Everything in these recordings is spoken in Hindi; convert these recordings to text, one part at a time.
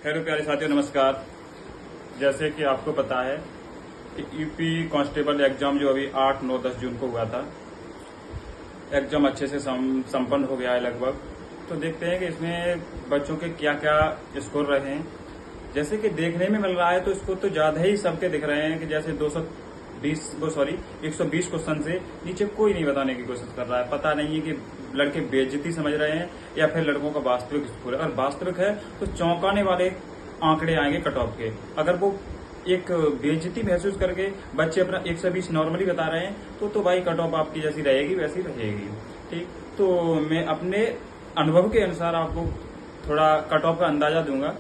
हेलो प्यारे साथियों, नमस्कार। जैसे कि आपको पता है कि यूपी कांस्टेबल एग्जाम जो अभी 8, 9, 10 जून को हुआ था, एग्जाम अच्छे से संपन्न हो गया है लगभग। तो देखते हैं कि इसमें बच्चों के क्या क्या स्कोर रहे हैं। जैसे कि देखने में मिल रहा है तो स्कोर तो ज्यादा ही सबके दिख रहे हैं कि जैसे 120 क्वेश्चन से नीचे कोई नहीं बताने की कोशिश कर रहा है। पता नहीं है कि लड़के बेइज्जती समझ रहे हैं या फिर लड़कों का वास्तविक स्कोर है। अगर वास्तविक है तो चौंकाने वाले आंकड़े आएंगे कट ऑफ के। अगर वो एक बेइज्जती महसूस करके बच्चे अपना 120 नॉर्मली बता रहे हैं तो भाई कट ऑफ आपकी जैसी रहेगी वैसी रहेगी। ठीक, तो मैं अपने अनुभव के अनुसार आपको थोड़ा कट ऑफ का अंदाजा दूंगा।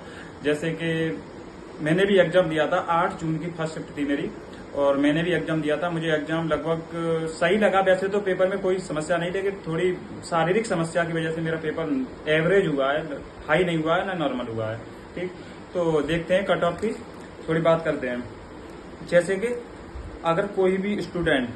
जैसे कि मैंने भी एग्जाम दिया था, 8 जून की फर्स्ट शिफ्ट थी मेरी और मैंने भी एग्जाम दिया था। मुझे एग्जाम लगभग सही लगा। वैसे तो पेपर में कोई समस्या नहीं, लेकिन थोड़ी शारीरिक समस्या की वजह से मेरा पेपर एवरेज हुआ है, हाई नहीं हुआ है ना नॉर्मल हुआ है। ठीक, तो देखते हैं कट ऑफ की थोड़ी बात करते हैं। जैसे कि अगर कोई भी स्टूडेंट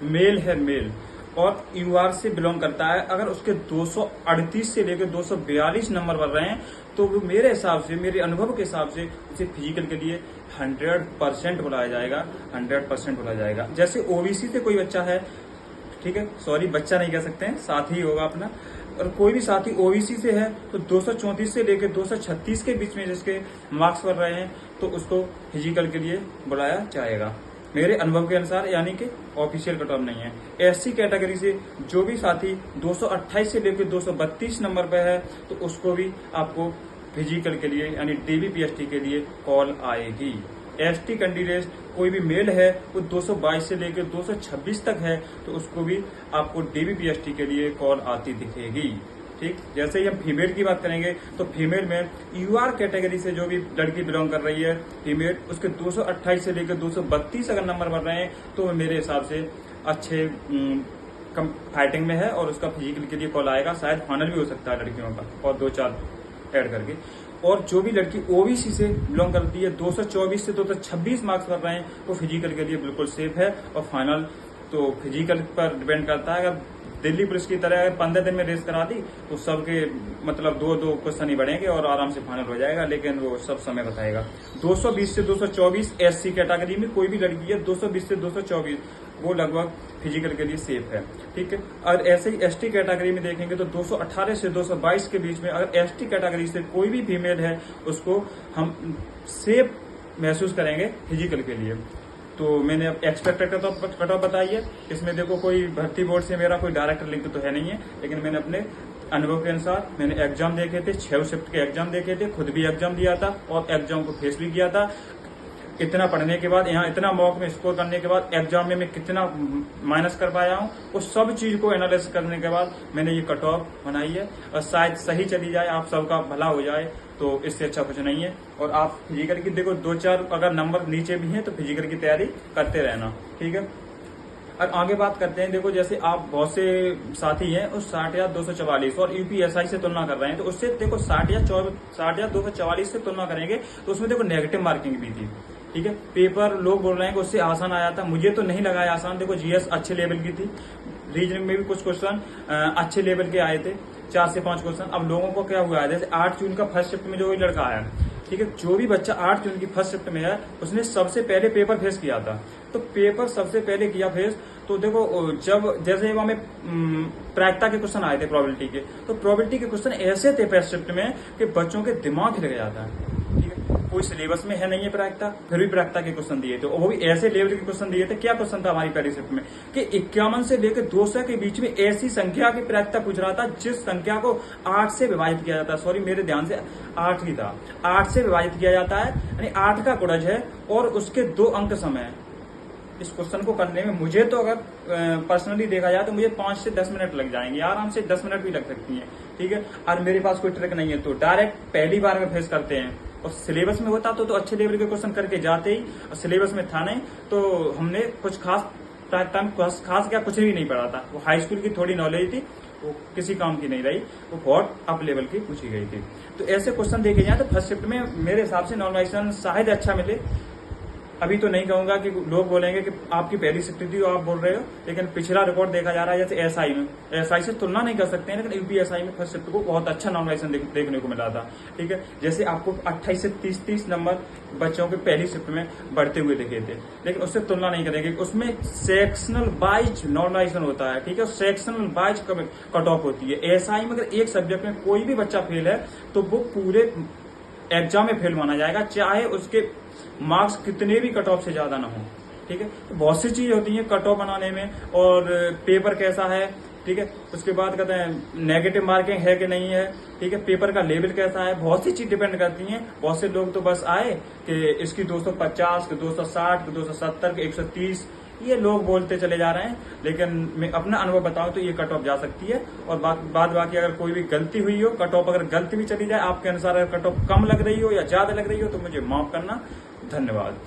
मेल है, मेल और यूआर से बिलोंग करता है, अगर उसके 238 से लेकर 242 नंबर बन रहे हैं तो वो मेरे हिसाब से, मेरे अनुभव के हिसाब से उसे फिजिकल के लिए 100% बुलाया जाएगा, 100% बुलाया जाएगा। जैसे ओबीसी से कोई बच्चा है, ठीक है, सॉरी बच्चा नहीं कह सकते हैं, साथी होगा अपना, और कोई भी साथी ओबीसी से है तो 234 से लेकर 236 के बीच में जिसके मार्क्स बढ़ रहे हैं तो उसको फिजिकल के लिए बुलाया जाएगा मेरे अनुभव के अनुसार, यानी कि ऑफिशियल कट ऑफ नहीं है। एससी कैटेगरी से जो भी साथी 228 से लेकर 232 नंबर पे है तो उसको भी आपको फिजिकल के लिए यानी डीबीपीएसटी के लिए कॉल आएगी। एसटी कैंडिडेट कोई भी मेल है वो 222 से लेकर 226 तक है तो उसको भी आपको डीबीपीएसटी के लिए कॉल आती दिखेगी। ठीक, जैसे ही हम फीमेल की बात करेंगे तो फीमेल में यूआर कैटेगरी से जो भी लड़की बिलोंग कर रही है फीमेल, उसके 228 से लेकर 232 अगर नंबर बढ़ रहे हैं तो मेरे हिसाब से अच्छे कम फाइटिंग में है और उसका फिजिकल के लिए कॉल आएगा। शायद फाइनल भी हो सकता है लड़कियों का और 2-4 ऐड करके। और जो भी लड़की ओबीसी से बिलोंग करती है 224 से 226 मार्क्स कर रहे हैं वो फिजिकल के लिए बिल्कुल सेफ है। और फाइनल तो फिजिकल पर डिपेंड करता है। अगर दिल्ली पुलिस की तरह अगर 15 दिन में रेस करा दी तो सबके मतलब 2-2 क्वेश्चन ही बढ़ेंगे और आराम से फाइनल हो जाएगा, लेकिन वो सब समय बताएगा। 220 से 224 एससी कैटेगरी में कोई भी लड़की है 220 से 224 वो लगभग फिजिकल के लिए सेफ है। ठीक है, और ऐसे ही एसटी कैटेगरी में देखेंगे तो 218 से 222 के बीच में अगर एसटी कैटेगरी से कोई भी फीमेल है उसको हम सेफ महसूस करेंगे फिजिकल के लिए। तो मैंने अब एक्सपेक्टेड कट ऑफ बताई है। इसमें देखो कोई भर्ती बोर्ड से मेरा कोई डायरेक्ट लिंक तो है नहीं है, लेकिन मैंने अपने अनुभव के अनुसार मैंने एग्जाम देखे थे, 6 शिफ्ट के एग्जाम देखे थे, खुद भी एग्जाम दिया था और एग्जाम को फेस भी किया था। इतना पढ़ने के बाद, यहाँ इतना मॉक में स्कोर करने के बाद एग्जाम में मैं कितना माइनस कर पाया हूँ, उस सब चीज को एनालिसिस करने के बाद मैंने ये कट ऑफ बनाई है। और शायद सही चली जाए, आप सबका भला हो जाए, तो इससे अच्छा कुछ नहीं है। और आप फिजिकल की देखो 2-4 अगर नंबर नीचे भी हैं तो फिजिकल की तैयारी करते रहना। ठीक है, और आगे बात करते हैं। देखो जैसे आप बहुत से साथी हैं उस 60 या 244 और यूपीएसआई से तुलना कर रहे हैं तो उससे देखो 60 या 244 से तुलना करेंगे तो उसमें देखो नेगेटिव मार्किंग भी थी। ठीक है, पेपर लोग बोल रहे हैं कि उससे आसान आया था, मुझे तो नहीं लगा है आसान। देखो जीएस अच्छे लेवल की थी, रीजनिंग में भी कुछ क्वेश्चन अच्छे लेवल के आए थे, 4 से 5 क्वेश्चन। अब लोगों को क्या हुआ है, जैसे 8 जून का फर्स्ट शिफ्ट में जो भी लड़का आया, ठीक है, जो भी बच्चा 8 जून की फर्स्ट शिफ्ट में है उसने सबसे पहले पेपर फेस किया था। तो पेपर सबसे पहले किया फेस तो देखो जब जैसे वहां में प्रायिकता के क्वेश्चन आए थे प्रोबेबिलिटी के, तो प्रोबेबिलिटी के क्वेश्चन ऐसे थे फर्स्ट शिफ्ट में कि बच्चों के दिमाग हिल गया था। ठीक है, कोई सिलेबस में है नहीं है प्रायिकता, फिर भी प्रायिकता के क्वेश्चन दिए थे और वो भी ऐसे लेवल के क्वेश्चन दिए थे। क्या क्वेश्चन था हमारी पहली शिफ्ट में कि 51 से लेकर 200 के बीच में ऐसी संख्या की प्रायिकता पूछ रहा था जिस संख्या को 8 से विभाजित किया जाता है। सॉरी मेरे ध्यान से 8 ही था, 8 से विभाजित किया जाता है, यानी 8 का गुणज है और उसके 2 अंक समय है। इस क्वेश्चन को करने में मुझे तो अगर पर्सनली देखा जाए तो मुझे 5 से 10 मिनट लग जाएंगे, आराम से 10 मिनट भी लग सकती हैं। ठीक है, और मेरे पास कोई ट्रिक नहीं है तो डायरेक्ट पहली बार में फेस करते हैं। और सिलेबस में होता तो अच्छे लेवल के क्वेश्चन करके जाते ही, और सिलेबस में था नहीं तो हमने कुछ खास क्या कुछ भी नहीं पढ़ा था। वो हाई स्कूल की थोड़ी नॉलेज थी, वो किसी काम की नहीं रही, वो बहुत अप लेवल की पूछी गई थी। तो ऐसे क्वेश्चन देखे जाए तो फर्स्ट शिफ्ट में मेरे हिसाब से नॉर्मलाइजेशन शायद अच्छा मिले, अभी तो नहीं कहूंगा कि लोग बोलेंगे कि आपकी पहली शिफ्ट थी आप बोल रहे हो, लेकिन पिछला रिकॉर्ड देखा जा रहा है। जैसे एसआई में, एसआई से तुलना नहीं कर सकते हैं, लेकिन यूपीएसआई में फर्स्ट शिफ्ट को बहुत अच्छा नॉमिनेशन देखने को मिला था। ठीक है, जैसे आपको 28 से 30 नंबर बच्चों के पहली शिफ्ट में बढ़ते हुए दिखे थे, लेकिन उससे तुलना नहीं करेंगे। उसमें सेक्शनल वाइज नॉमिनेशन होता है। ठीक है, सेक्शनल वाइज कट ऑफ होती है। एसआई में अगर एक सब्जेक्ट में कोई भी बच्चा फेल है तो वो पूरे एग्जाम में फेल माना जाएगा, चाहे उसके मार्क्स कितने भी कट ऑफ से ज्यादा ना हो। ठीक है, तो बहुत सी चीज होती है कट ऑफ बनाने में, और पेपर कैसा है। ठीक है, उसके बाद कहते हैं नेगेटिव मार्किंग है कि नहीं है। ठीक है, पेपर का लेवल कैसा है, बहुत सी चीज डिपेंड करती हैं। बहुत से लोग तो बस आए कि इसकी 250, 260, 270, 130 ये लोग बोलते चले जा रहे हैं, लेकिन मैं अपना अनुभव बताऊं तो ये कट ऑफ जा सकती है। और बाद बाकी अगर कोई भी गलती हुई हो, कट ऑफ अगर गलती भी चली जाए आपके अनुसार, अगर कट ऑफ कम लग रही हो या ज्यादा लग रही हो तो मुझे माफ करना। धन्यवाद।